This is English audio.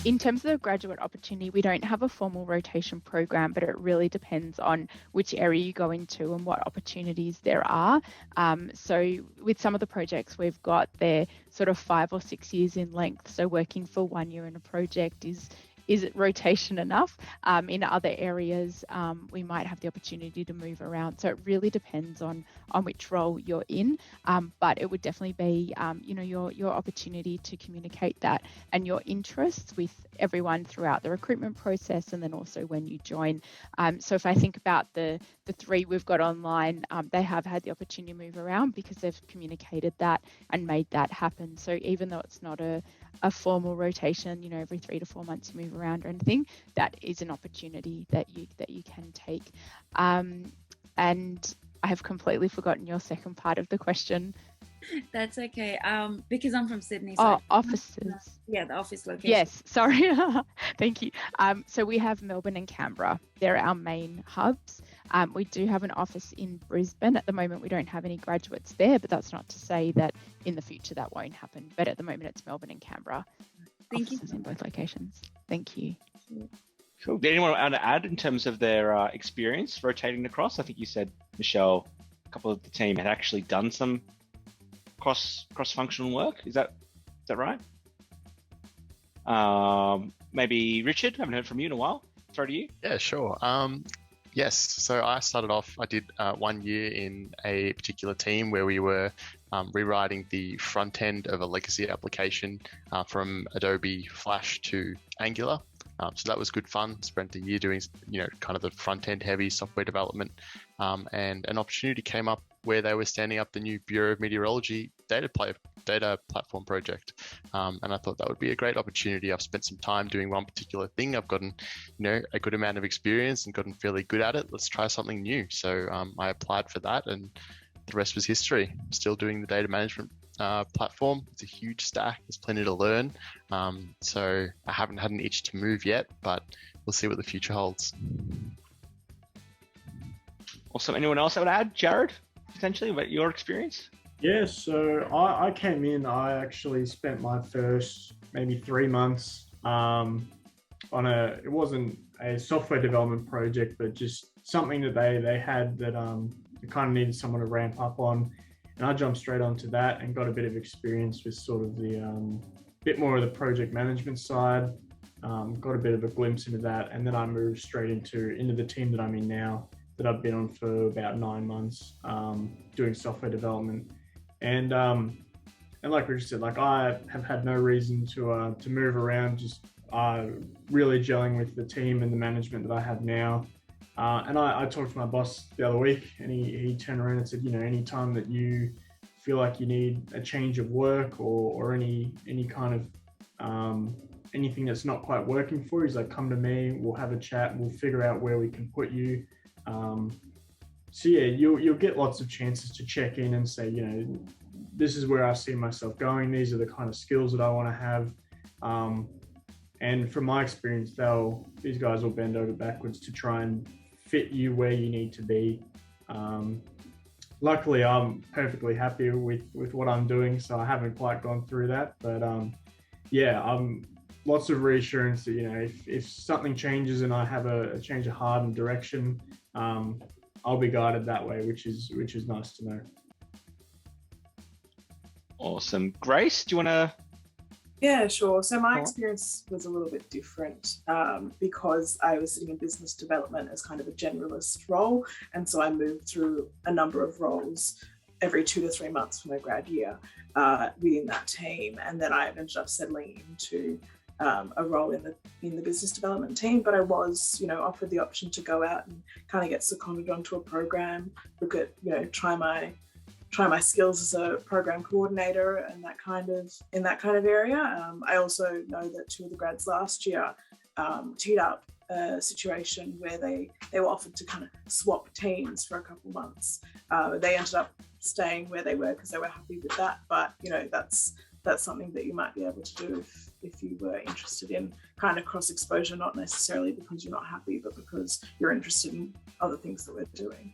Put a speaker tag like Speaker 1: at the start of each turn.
Speaker 1: In terms of the graduate opportunity, we don't have a formal rotation program, but it really depends on which area you go into and what opportunities there are. So with some of the projects we've got, they're sort of 5 or 6 years in length. So working for 1 year in a project is it rotation enough? In other areas, we might have the opportunity to move around. So it really depends on which role you're in. But it would definitely be, your opportunity to communicate that and your interests with everyone throughout the recruitment process, and then also when you join. So if I think about the 3 we've got online, they have had the opportunity to move around because they've communicated that and made that happen. So even though it's not a formal rotation, every 3 to 4 months you move around or anything, that is an opportunity that you can take. And I have completely forgotten your second part of the question.
Speaker 2: That's okay. Because I'm from Sydney. So
Speaker 1: offices.
Speaker 2: Yeah, the office location.
Speaker 1: Yes, sorry. Thank you. So we have Melbourne and Canberra. They're our main hubs. We do have an office in Brisbane. At the moment, we don't have any graduates there, but that's not to say that in the future that won't happen. But at the moment, it's Melbourne and Canberra.
Speaker 2: Thank you.
Speaker 1: In both locations. Thank you.
Speaker 3: Cool. Did anyone want to add in terms of their experience rotating across? I think you said, Michelle, a couple of the team had actually done some cross-functional work. Is that right? Maybe Richard, haven't heard from you in a while. Throw to you.
Speaker 4: Yeah, sure. Yes, so I started off, I did 1 year in a particular team where we were rewriting the front end of a legacy application from Adobe Flash to Angular. So that was good fun. Spent a year doing, kind of the front end heavy software development, and an opportunity came up where they were standing up the new Bureau of Meteorology data platform project, and I thought that would be a great opportunity. I've spent some time doing one particular thing. I've gotten, a good amount of experience and gotten fairly good at it. Let's try something new. So I applied for that, and the rest was history. I'm still doing the data management platform. It's a huge stack. There's plenty to learn. So I haven't had an itch to move yet, but we'll see what the future holds.
Speaker 3: Awesome. Anyone else that would add? Jared, potentially, about your experience?
Speaker 5: Yeah, so I came in, I actually spent my first maybe 3 months it wasn't a software development project, but just something that they had that they kind of needed someone to ramp up on. And I jumped straight onto that and got a bit of experience with sort of the bit more of the project management side, got a bit of a glimpse into that. And then I moved straight into the team that I'm in now, that I've been on for about 9 months, doing software development. And like Richard said, like I have had no reason to move around, just really gelling with the team and the management that I have now. And I talked to my boss the other week, and he turned around and said, anytime that you feel like you need a change of work or any kind of anything that's not quite working for you, he's like, come to me, we'll have a chat, and we'll figure out where we can put you. So yeah, you'll get lots of chances to check in and say, this is where I see myself going. These are the kind of skills that I want to have. And from my experience, these guys will bend over backwards to try and fit you where you need to be. Luckily, I'm perfectly happy with what I'm doing, so I haven't quite gone through that. But lots of reassurance that, if something changes and I have a change of heart and direction, I'll be guided that way, which is nice to know.
Speaker 3: Awesome. Grace, do you want to?
Speaker 6: Yeah, sure. So my experience was a little bit different because I was sitting in business development as kind of a generalist role. And so I moved through a number of roles every 2 to 3 months for my grad year within that team. And then I ended up settling into a role in the business development team. But I was, offered the option to go out and kind of get seconded onto a program, look at, try my skills as a program coordinator and in that kind of area. I also know that 2 of the grads last year teed up a situation where they were offered to kind of swap teams for a couple months. They ended up staying where they were because they were happy with that. But that's something that you might be able to do if you were interested in kind of cross exposure, not necessarily because you're not happy, but because you're interested in other things that we're doing.